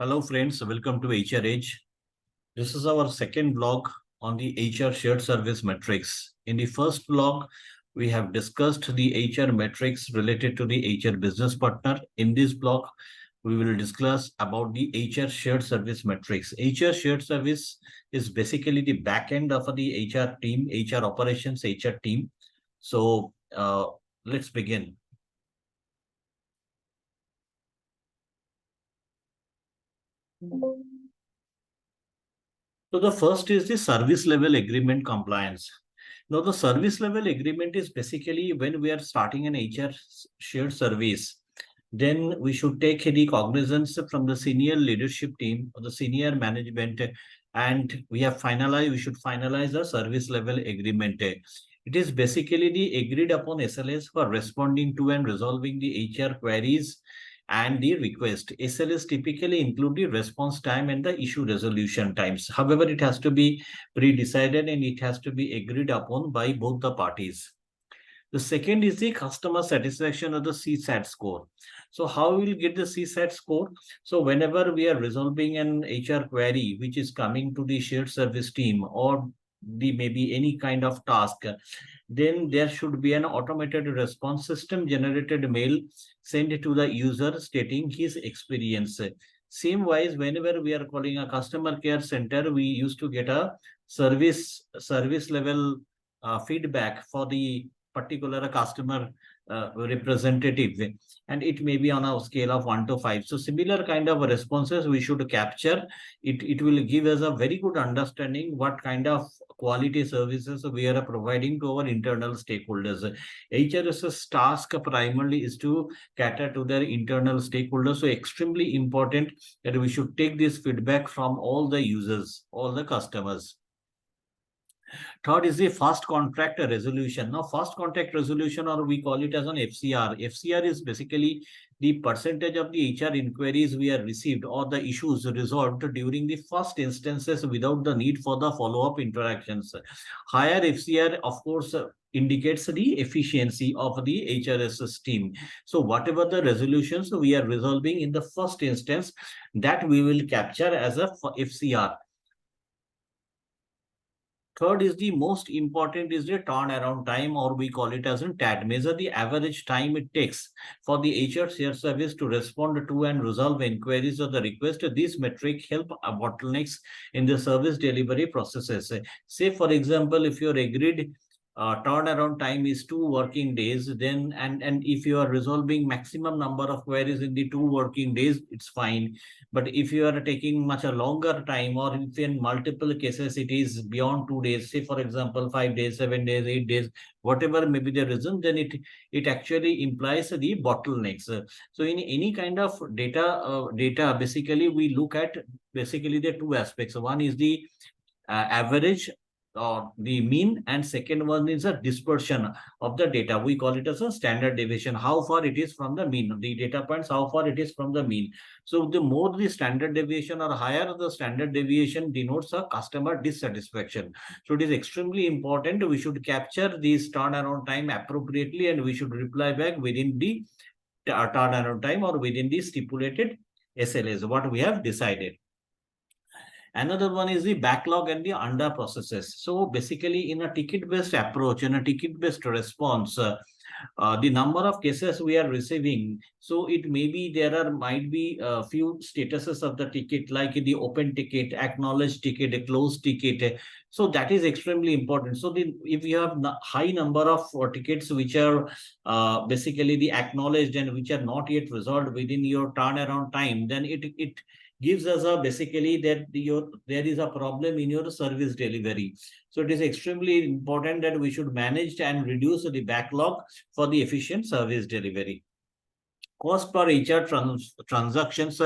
Hello friends, welcome to HR Edge. This is our second blog on the HR shared service metrics. In the first blog, we have discussed the HR metrics related to the HR business partner. In this blog, we will discuss about the HR shared service metrics. HR shared service is basically the back end of the HR team, HR operations, HR team. So let's begin. So the first is the service level agreement compliance. Now the service level agreement is basically when we are starting an HR shared service, then we should take the cognizance from the senior leadership team or the senior management, and we should finalize the service level agreement. It is basically the agreed upon SLAs for responding to and resolving the HR queries and the request. SLAs typically include the response time and the issue resolution times. However, it has to be pre-decided and it has to be agreed upon by both the parties. The second is the customer satisfaction or the CSAT score. So how we will get the CSAT score? So whenever we are resolving an HR query which is coming to the shared service team or the maybe any kind of task, then there should be an automated response system generated mail sent to the user stating his experience. Same wise, whenever we are calling a customer care center, we used to get a service level feedback for the particular customer representative, and it may be on a scale of 1 to 5. So similar kind of responses we should capture. It will give us a very good understanding what kind of quality services we are providing to our internal stakeholders. HRS's task primarily is to cater to their internal stakeholders. So extremely important that we should take this feedback from all the users, all the customers. Third is the fast contract resolution. Now, fast contract resolution, or we call it as an FCR. FCR is basically the percentage of the HR inquiries we have received or the issues resolved during the first instances without the need for the follow-up interactions. Higher FCR, of course, indicates the efficiency of the HRSS team. So whatever the resolutions we are resolving in the first instance, that we will capture as a FCR. Third is the most important is the turnaround time, or we call it as a TAD. Measure the average time it takes for the HR shared service to respond to and resolve inquiries or the request. This metric help bottlenecks in the service delivery processes. Say, for example, if you're agreed turnaround time is 2 working days, then and if you are resolving maximum number of queries in the 2 working days, it's fine. But if you are taking much a longer time, or if in multiple cases it is beyond 2 days, say for example 5 days, 7 days, 8 days, whatever may be the reason, then it actually implies the bottlenecks. So in any kind of data, basically we look at basically the two aspects. One is the average or the mean, and second one is a dispersion of the data. We call it as a standard deviation, how far it is from the mean, the data points, how far it is from the mean. So the more the standard deviation or higher the standard deviation denotes a customer dissatisfaction. So it is extremely important we should capture this turnaround time appropriately, and we should reply back within the turnaround time or within the stipulated SLAs what we have decided. Another one is the backlog and the under processes. So basically in a ticket-based approach, in a ticket-based response, the number of cases we are receiving, so it may be might be a few statuses of the ticket, like the open ticket, acknowledged ticket, a closed ticket. So that is extremely important. So if you have high number of tickets which are basically the acknowledged and which are not yet resolved within your turnaround time, then it gives us a basically that there is a problem in your service delivery. So it is extremely important that we should manage and reduce the backlog for the efficient service delivery. Cost per HR transactions,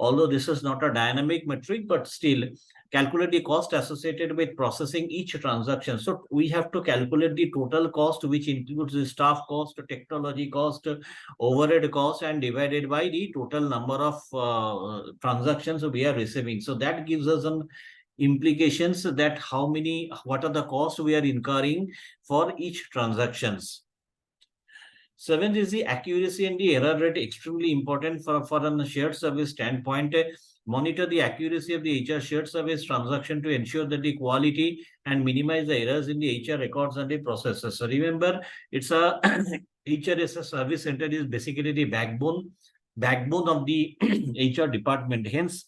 although this is not a dynamic metric, but still calculate the cost associated with processing each transaction. So we have to calculate the total cost, which includes the staff cost, technology cost, overhead cost, and divided by the total number of transactions we are receiving. So that gives us some implications that what are the costs we are incurring for each transactions. Seventh is the accuracy and the error rate, extremely important for a shared service standpoint. Monitor the accuracy of the HR shared service transaction to ensure that the quality and minimize the errors in the HR records and the processes. So remember, it's a HR is a service center is basically the backbone of the HR department. Hence,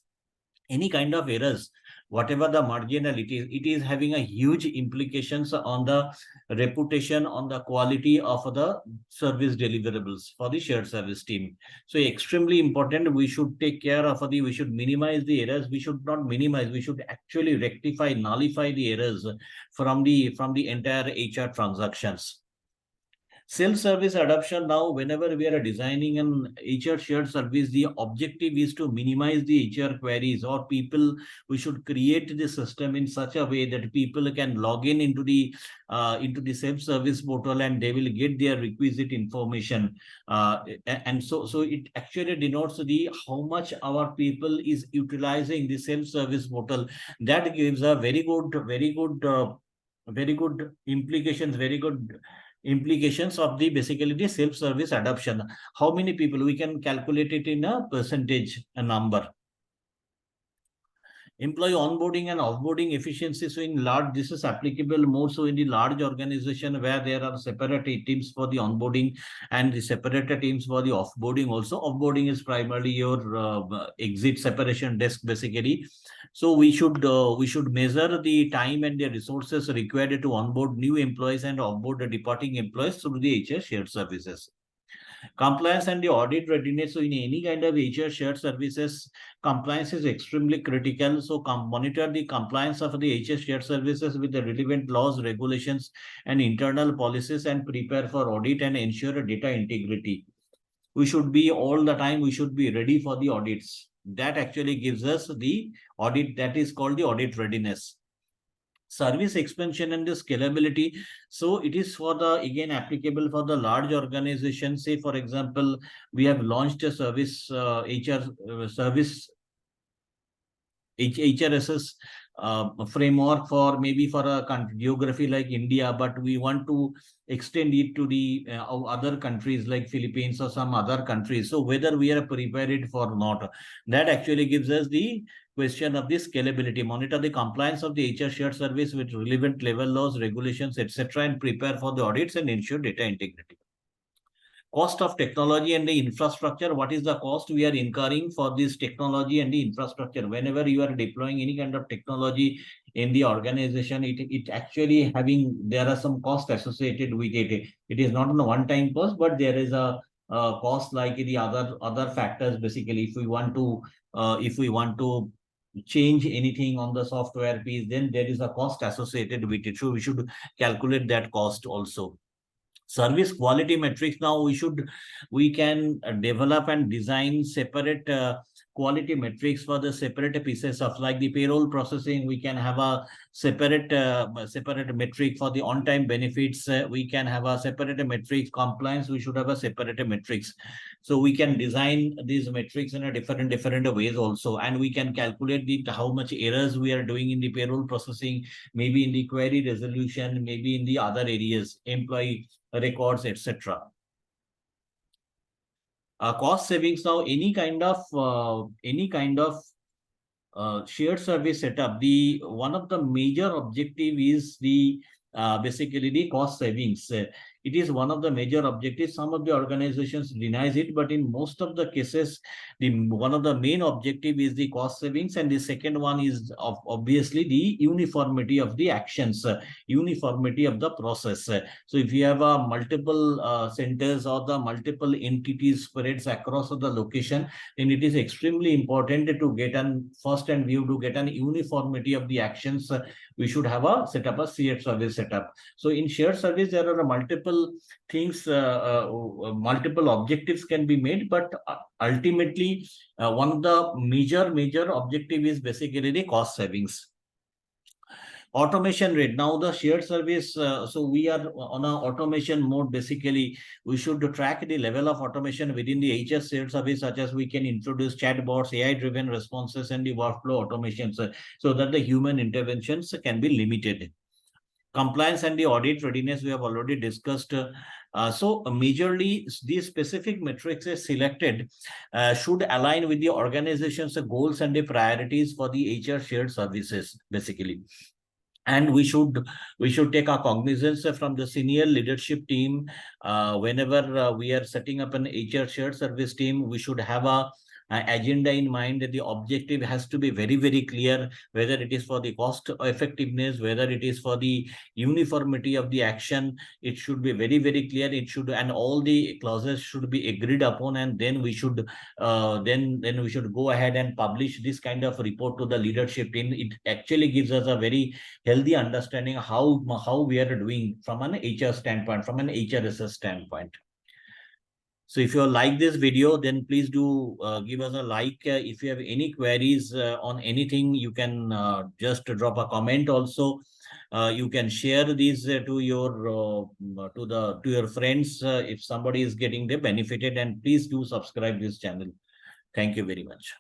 any kind of errors, whatever the marginal it is having a huge implications on the reputation, on the quality of the service deliverables for the shared service team. So extremely important, we should take care of we should minimize the errors. We should not minimize, we should actually rectify, nullify the errors from the entire HR transactions. Self-service adoption. Now, whenever we are designing an HR shared service, the objective is to minimize the HR queries or people. We should create the system in such a way that people can log in into the self-service portal and they will get their requisite information. And so it actually denotes the how much our people is utilizing the self-service portal. That gives a very good implications of the basically the self-service adoption. How many people we can calculate it in a percentage, a number. Employee onboarding and offboarding efficiency. So in large, this is applicable more so in the large organization where there are separate teams for the onboarding and the separate teams for the offboarding. Also, offboarding is primarily your exit separation desk basically. So we should measure the time and the resources required to onboard new employees and offboard the departing employees through the HR shared services. Compliance and the audit readiness. So in any kind of HR shared services, compliance is extremely critical. So monitor the compliance of the HR shared services with the relevant laws, regulations, and internal policies, and prepare for audit and ensure data integrity. We should be all the time, we should be ready for the audits. That actually gives us the audit, that is called the audit readiness. Service expansion and the scalability. So it is for the, again, applicable for the large organization. Say, for example, we have launched a service, service HRSS framework for maybe for a country, geography like India, but we want to extend it to the other countries like Philippines or some other countries. So whether we are prepared for not, that actually gives us the question of the scalability. Monitor the compliance of the HR shared service with relevant level laws, regulations, etc., and prepare for the audits and ensure data integrity. Cost of technology and the infrastructure. What is the cost we are incurring for this technology and the infrastructure? Whenever you are deploying any kind of technology in the organization, it actually having, there are some costs associated with it. It is not a one-time cost, but there is a cost like the other factors. Basically, if we want to change anything on the software piece, then there is a cost associated with it. So we should calculate that cost also. Service quality metrics. Now we can develop and design separate quality metrics for the separate pieces of, like the payroll processing. We can have a separate metric for the on-time benefits. We can have a separate metrics. Compliance, we should have a separate metrics. So we can design these metrics in a different ways also, and we can calculate how much errors we are doing in the payroll processing, maybe in the query resolution, maybe in the other areas, employee records, etc. Cost savings. Now, any kind of shared service setup, the one of the major objective is the basically the cost savings. It is one of the major objectives. Some of the organizations denies it, but in most of the cases, one of the main objective is the cost savings, and the second one is obviously the uniformity of the actions, uniformity of the process. So if you have multiple centers or the multiple entities spreads across the location, then it is extremely important to get an first and view to get an uniformity of the actions. We should have a setup, a shared service setup. So in shared service, there are multiple things, multiple objectives can be made, but ultimately one of the major objective is basically the cost savings. Automation rate. Now the shared service, so we are on a automation mode. Basically, we should track the level of automation within the HS shared service, such as we can introduce chatbots, AI-driven responses, and the workflow automations, so that the human interventions can be limited. Compliance and the audit readiness, we have already discussed. So majorly these specific metrics is selected should align with the organization's goals and the priorities for the HR shared services, basically. And we should take our cognizance from the senior leadership team. Whenever we are setting up an HR shared service team, we should have a agenda in mind, that the objective has to be very, very clear, whether it is for the cost effectiveness, whether it is for the uniformity of the action. It should be very, very clear. It should, and all the clauses should be agreed upon, and then we should then we should go ahead and publish this kind of report to the leadership team. It actually gives us a very healthy understanding how we are doing from an HR standpoint, from an HRSS standpoint. So if you like this video, then please do give us a like. If you have any queries on anything, you can just drop a comment also. You can share these to your friends if somebody is getting the benefited, and please do subscribe this channel. Thank you very much.